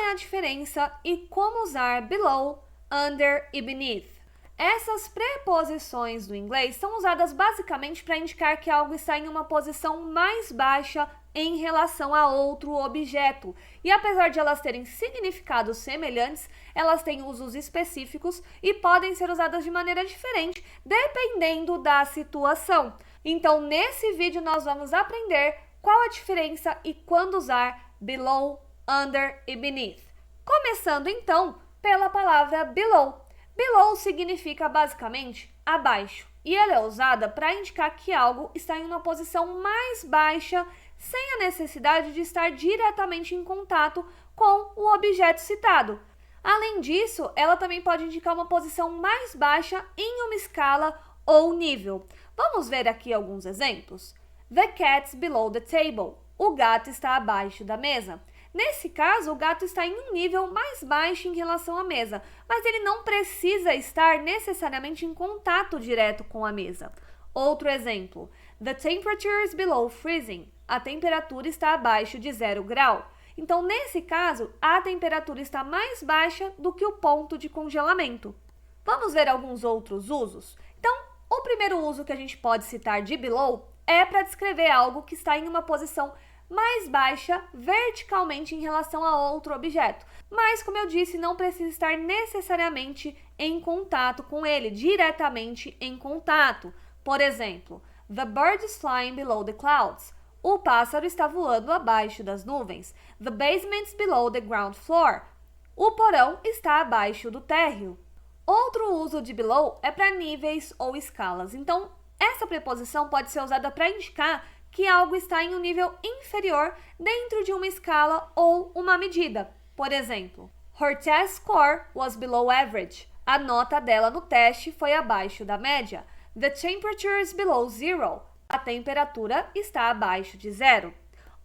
é a diferença e como usar below, under e beneath. Essas preposições do inglês são usadas basicamente para indicar que algo está em uma posição mais baixa em relação a outro objeto. E apesar de elas terem significados semelhantes, elas têm usos específicos e podem ser usadas de maneira diferente, dependendo da situação. Então, nesse vídeo, nós vamos aprender qual a diferença e quando usar below, under e beneath. Começando, então, pela palavra below. Below significa basicamente abaixo, e ela é usada para indicar que algo está em uma posição mais baixa, sem a necessidade de estar diretamente em contato com o objeto citado. Além disso, ela também pode indicar uma posição mais baixa em uma escala ou nível. Vamos ver aqui alguns exemplos. The cat's below the table. O gato está abaixo da mesa. Nesse caso, o gato está em um nível mais baixo em relação à mesa, mas ele não precisa estar necessariamente em contato direto com a mesa. Outro exemplo. The temperature is below freezing. A temperatura está abaixo de 0 grau. Então, nesse caso, a temperatura está mais baixa do que o ponto de congelamento. Vamos ver alguns outros usos? Então, o primeiro uso que a gente pode citar de below é para descrever algo que está em uma posição mais baixa verticalmente em relação a outro objeto. Mas, como eu disse, não precisa estar necessariamente em contato com ele, diretamente em contato. Por exemplo, the bird is flying below the clouds. O pássaro está voando abaixo das nuvens. The basement is below the ground floor. O porão está abaixo do térreo. Outro uso de below é para níveis ou escalas. Então, essa preposição pode ser usada para indicar que algo está em um nível inferior dentro de uma escala ou uma medida. Por exemplo, her test score was below average. A nota dela no teste foi abaixo da média. The temperature is below zero. A temperatura está abaixo de zero.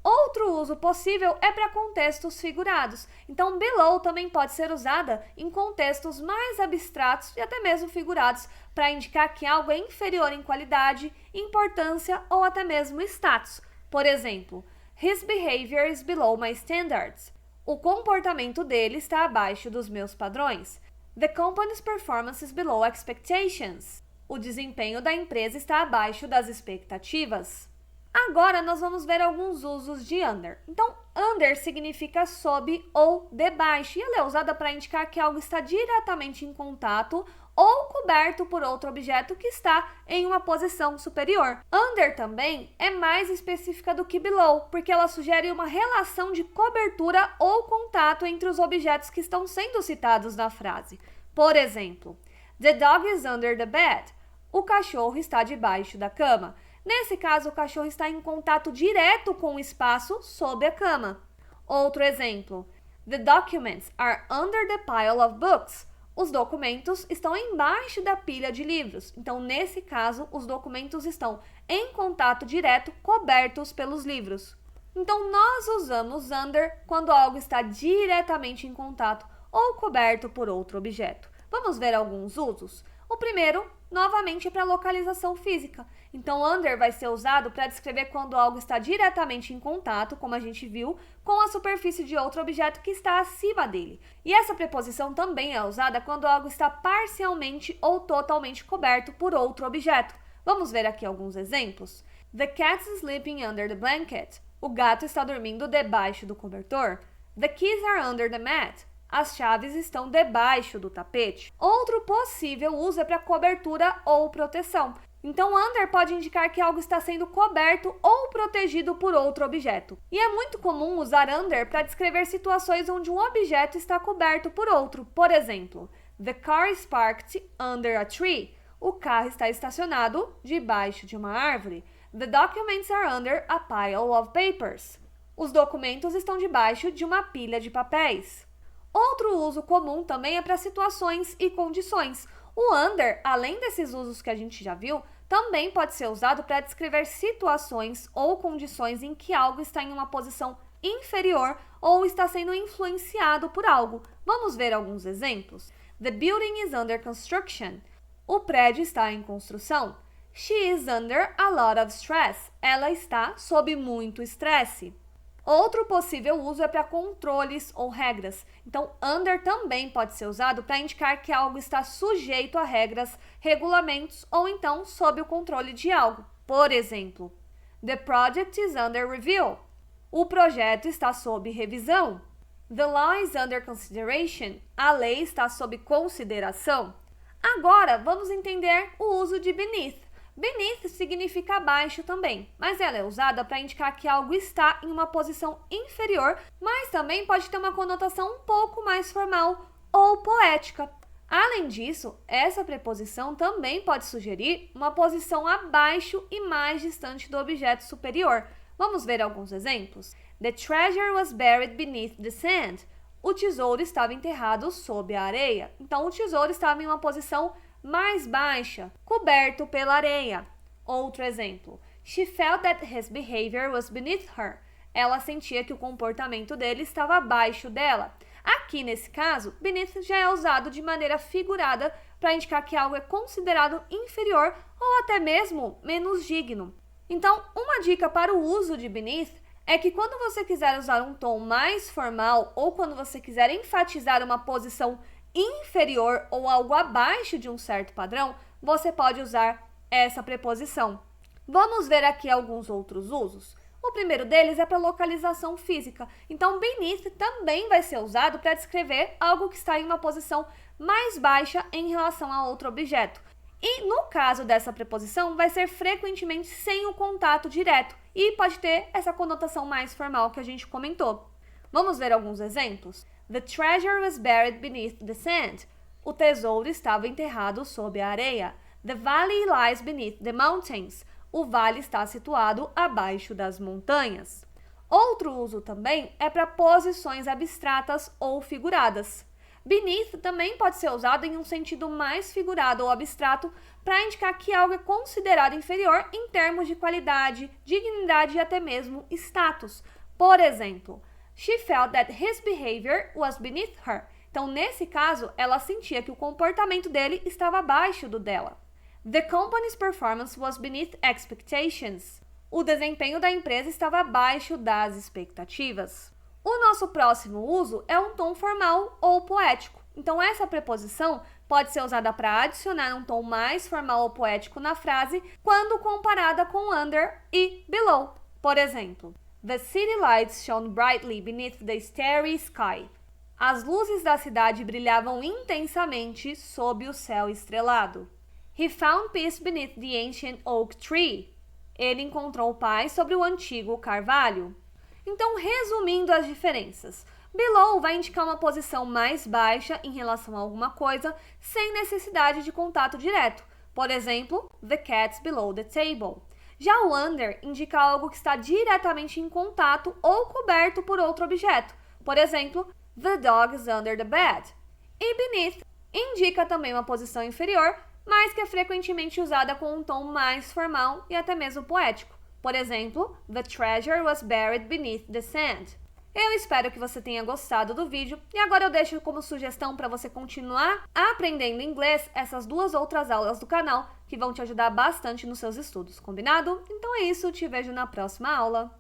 Outro uso possível é para contextos figurados. Então, below também pode ser usada em contextos mais abstratos e até mesmo figurados para indicar que algo é inferior em qualidade, importância ou até mesmo status. Por exemplo, his behavior is below my standards. O comportamento dele está abaixo dos meus padrões. The company's performance is below expectations. O desempenho da empresa está abaixo das expectativas. Agora, nós vamos ver alguns usos de under. Então, under significa sob ou debaixo, e ela é usada para indicar que algo está diretamente em contato ou coberto por outro objeto que está em uma posição superior. Under também é mais específica do que below, porque ela sugere uma relação de cobertura ou contato entre os objetos que estão sendo citados na frase. Por exemplo, the dog is under the bed. O cachorro está debaixo da cama. Nesse caso, o cachorro está em contato direto com o espaço sob a cama. Outro exemplo. The documents are under the pile of books. Os documentos estão embaixo da pilha de livros. Então, nesse caso, os documentos estão em contato direto, cobertos pelos livros. Então, nós usamos under quando algo está diretamente em contato ou coberto por outro objeto. Vamos ver alguns usos? O primeiro, novamente, é para localização física. Então, under vai ser usado para descrever quando algo está diretamente em contato, como a gente viu, com a superfície de outro objeto que está acima dele. E essa preposição também é usada quando algo está parcialmente ou totalmente coberto por outro objeto. Vamos ver aqui alguns exemplos. The cat is sleeping under the blanket. O gato está dormindo debaixo do cobertor. The keys are under the mat. As chaves estão debaixo do tapete. Outro possível uso é para cobertura ou proteção. Então, under pode indicar que algo está sendo coberto ou protegido por outro objeto. E é muito comum usar under para descrever situações onde um objeto está coberto por outro. Por exemplo, the car is parked under a tree. O carro está estacionado debaixo de uma árvore. The documents are under a pile of papers. Os documentos estão debaixo de uma pilha de papéis. Outro uso comum também é para situações e condições. O under, além desses usos que a gente já viu, também pode ser usado para descrever situações ou condições em que algo está em uma posição inferior ou está sendo influenciado por algo. Vamos ver alguns exemplos? The building is under construction. O prédio está em construção. She is under a lot of stress. Ela está sob muito estresse. Outro possível uso é para controles ou regras. Então, under também pode ser usado para indicar que algo está sujeito a regras, regulamentos ou então sob o controle de algo. Por exemplo, the project is under review. O projeto está sob revisão. The law is under consideration. A lei está sob consideração. Agora, vamos entender o uso de beneath. Beneath significa abaixo também, mas ela é usada para indicar que algo está em uma posição inferior, mas também pode ter uma conotação um pouco mais formal ou poética. Além disso, essa preposição também pode sugerir uma posição abaixo e mais distante do objeto superior. Vamos ver alguns exemplos? The treasure was buried beneath the sand. O tesouro estava enterrado sob a areia. Então, o tesouro estava em uma posição mais baixa, coberto pela areia. Outro exemplo. She felt that his behavior was beneath her. Ela sentia que o comportamento dele estava abaixo dela. Aqui, nesse caso, beneath já é usado de maneira figurada para indicar que algo é considerado inferior ou até mesmo menos digno. Então, uma dica para o uso de beneath é que quando você quiser usar um tom mais formal ou quando você quiser enfatizar uma posição inferior ou algo abaixo de um certo padrão, você pode usar essa preposição. Vamos ver aqui alguns outros usos. O primeiro deles é para localização física. Então, beneath também vai ser usado para descrever algo que está em uma posição mais baixa em relação a outro objeto. E no caso dessa preposição, vai ser frequentemente sem o contato direto e pode ter essa conotação mais formal que a gente comentou. Vamos ver alguns exemplos? The treasure was buried beneath the sand. O tesouro estava enterrado sob a areia. The valley lies beneath the mountains. O vale está situado abaixo das montanhas. Outro uso também é para posições abstratas ou figuradas. Beneath também pode ser usado em um sentido mais figurado ou abstrato para indicar que algo é considerado inferior em termos de qualidade, dignidade e até mesmo status. Por exemplo, she felt that his behavior was beneath her. Então, nesse caso, ela sentia que o comportamento dele estava abaixo do dela. The company's performance was beneath expectations. O desempenho da empresa estava abaixo das expectativas. O nosso próximo uso é um tom formal ou poético. Então, essa preposição pode ser usada para adicionar um tom mais formal ou poético na frase quando comparada com under e below. Por exemplo, the city lights shone brightly beneath the starry sky. As luzes da cidade brilhavam intensamente sob o céu estrelado. He found peace beneath the ancient oak tree. Ele encontrou paz sobre o antigo carvalho. Então, resumindo as diferenças, below vai indicar uma posição mais baixa em relação a alguma coisa, sem necessidade de contato direto. Por exemplo, the cat's below the table. Já o under indica algo que está diretamente em contato ou coberto por outro objeto. Por exemplo, the dog is under the bed. E beneath indica também uma posição inferior, mas que é frequentemente usada com um tom mais formal e até mesmo poético. Por exemplo, the treasure was buried beneath the sand. Eu espero que você tenha gostado do vídeo e agora eu deixo como sugestão para você continuar aprendendo inglês essas duas outras aulas do canal que vão te ajudar bastante nos seus estudos, combinado? Então é isso, te vejo na próxima aula.